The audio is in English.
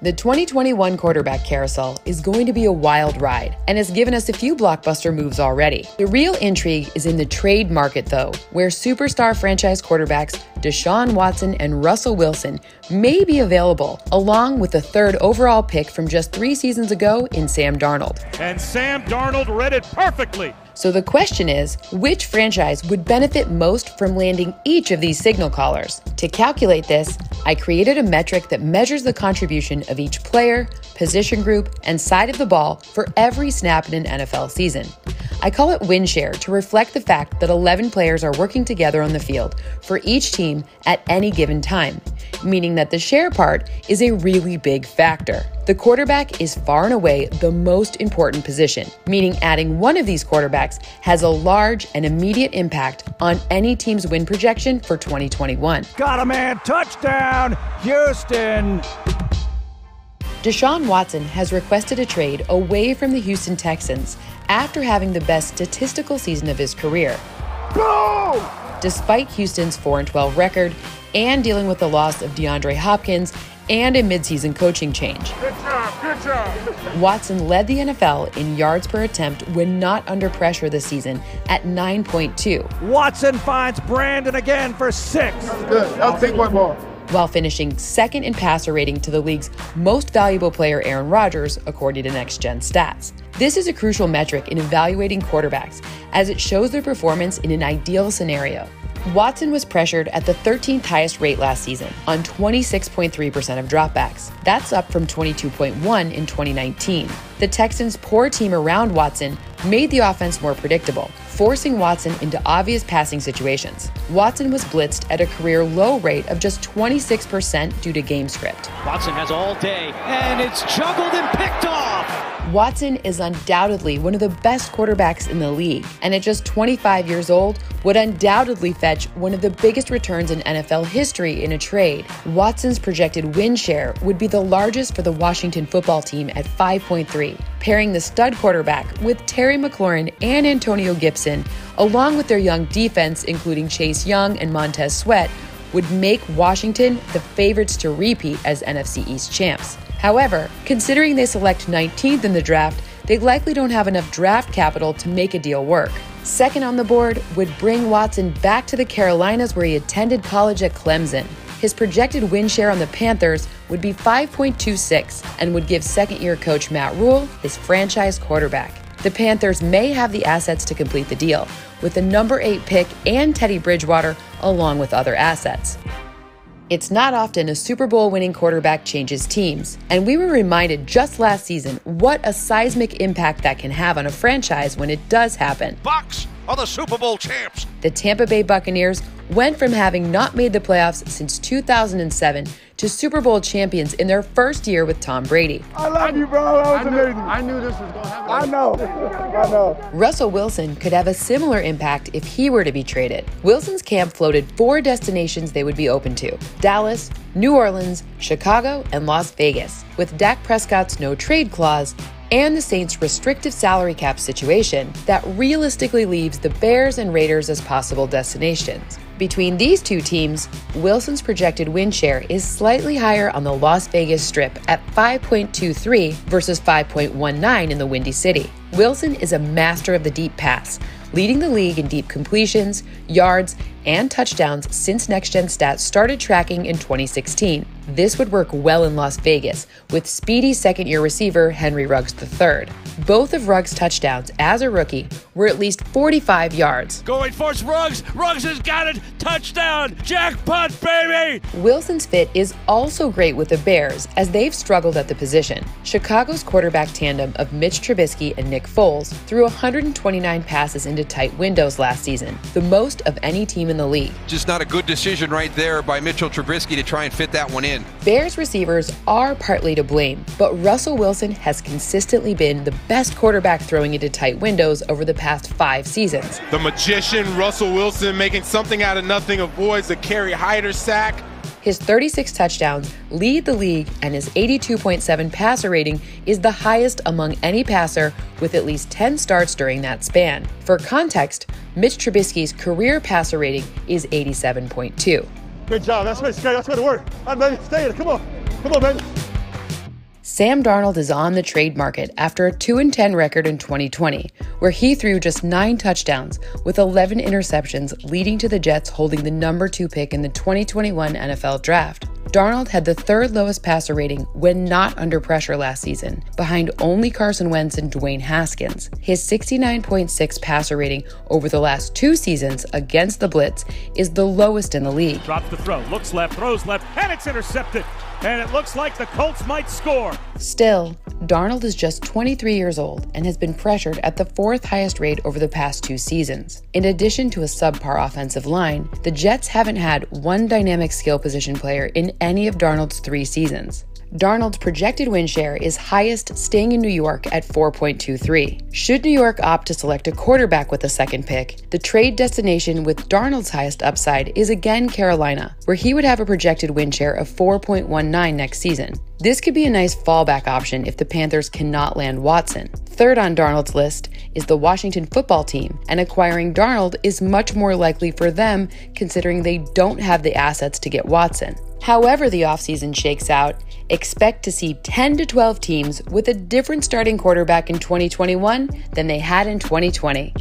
The 2021 quarterback carousel is going to be a wild ride and has given us a few blockbuster moves already. The real intrigue is in the trade market, though, where superstar franchise quarterbacks Deshaun Watson and Russell Wilson may be available, along with the third overall pick from just 3 seasons ago in Sam Darnold. And Sam Darnold read it perfectly. So the question is, which franchise would benefit most from landing each of these signal callers? To calculate this, I created a metric that measures the contribution of each player, position group, and side of the ball for every snap in an NFL season. I call it win share to reflect the fact that 11 players are working together on the field for each team at any given time, meaning that the share part is a really big factor. The quarterback is far and away the most important position, meaning adding one of these quarterbacks has a large and immediate impact on any team's win projection for 2021. Got a man, touchdown, Houston! Deshaun Watson has requested a trade away from the Houston Texans after having the best statistical season of his career. Boom! Despite Houston's 4-12 record and dealing with the loss of DeAndre Hopkins and a midseason coaching change. Good job. Watson led the NFL in yards per attempt when not under pressure this season at 9.2. Watson finds Brandon again for 6. Good. I'll take one more. While finishing second in passer rating to the league's most valuable player, Aaron Rodgers, according to Next Gen Stats. This is a crucial metric in evaluating quarterbacks, as it shows their performance in an ideal scenario. Watson was pressured at the 13th highest rate last season, on 26.3% of dropbacks. That's up from 22.1% in 2019. The Texans' poor team around Watson made the offense more predictable, forcing Watson into obvious passing situations. Watson was blitzed at a career low rate of just 26% due to game script. Watson has all day, and it's juggled and picked off! Watson is undoubtedly one of the best quarterbacks in the league, and at just 25 years old, would undoubtedly fetch one of the biggest returns in NFL history in a trade. Watson's projected win share would be the largest for the Washington football team at 5.3, pairing the stud quarterback with Terry McLaurin and Antonio Gibson, along with their young defense, including Chase Young and Montez Sweat, would make Washington the favorites to repeat as NFC East champs. However, considering they select 19th in the draft, they likely don't have enough draft capital to make a deal work. Second on the board would bring Watson back to the Carolinas, where he attended college at Clemson. His projected win share on the Panthers would be 5.26 and would give second-year coach Matt Rule his franchise quarterback. The Panthers may have the assets to complete the deal, with the number 8 pick and Teddy Bridgewater, along with other assets. It's not often a Super Bowl winning quarterback changes teams, and we were reminded just last season what a seismic impact that can have on a franchise when it does happen. Bucs are the Super Bowl champs. The Tampa Bay Buccaneers went from having not made the playoffs since 2007 to Super Bowl champions in their first year with Tom Brady. I love you, bro. That was amazing. I knew this was going to happen. I know. Russell Wilson could have a similar impact if he were to be traded. Wilson's camp floated 4 destinations they would be open to: Dallas, New Orleans, Chicago, and Las Vegas. With Dak Prescott's no trade clause and the Saints' restrictive salary cap situation, that realistically leaves the Bears and Raiders as possible destinations. Between these two teams, Wilson's projected win share is slightly higher on the Las Vegas Strip at 5.23 versus 5.19 in the Windy City. Wilson is a master of the deep pass, leading the league in deep completions, yards, and touchdowns since Next Gen Stats started tracking in 2016. This would work well in Las Vegas with speedy second-year receiver Henry Ruggs III. Both of Ruggs' touchdowns as a rookie were at least 45 yards. Going for Ruggs. Ruggs has got it. Touchdown. Jackpot, baby. Wilson's fit is also great with the Bears, as they've struggled at the position. Chicago's quarterback tandem of Mitch Trubisky and Nick Foles threw 129 passes into tight windows last season, the most of any team in the league. Just not a good decision right there by Mitchell Trubisky to try and fit that one in. Bears receivers are partly to blame, but Russell Wilson has consistently been the best quarterback throwing into tight windows over the past 5 seasons. The magician Russell Wilson making something out of nothing, avoids the Kerry Hyder sack. His 36 touchdowns lead the league, and his 82.7 passer rating is the highest among any passer with at least 10 starts during that span. For context, Mitch Trubisky's career passer rating is 87.2. Good job. That's way to work. All right, baby. Stay in it. Come on, baby. Sam Darnold is on the trade market after a 2-10 record in 2020, where he threw just 9 touchdowns with 11 interceptions, leading to the Jets holding the number 2 pick in the 2021 NFL Draft. Darnold had the 3rd lowest passer rating when not under pressure last season, behind only Carson Wentz and Dwayne Haskins. His 69.6 passer rating over the last 2 seasons against the blitz is the lowest in the league. Drops the throw, looks left, throws left, and it's intercepted. And it looks like the Colts might score. Still, Darnold is just 23 years old and has been pressured at the 4th highest rate over the past 2 seasons. In addition to a subpar offensive line, the Jets haven't had one dynamic skill position player in any of Darnold's 3 seasons. Darnold's projected win share is highest staying in New York at 4.23. Should New York opt to select a quarterback with the 2nd pick, the trade destination with Darnold's highest upside is again Carolina, where he would have a projected win share of 4.19 next season. This could be a nice fallback option if the Panthers cannot land Watson. 3rd on Darnold's list is the Washington Football Team, and acquiring Darnold is much more likely for them considering they don't have the assets to get Watson. However the offseason shakes out, expect to see 10 to 12 teams with a different starting quarterback in 2021 than they had in 2020.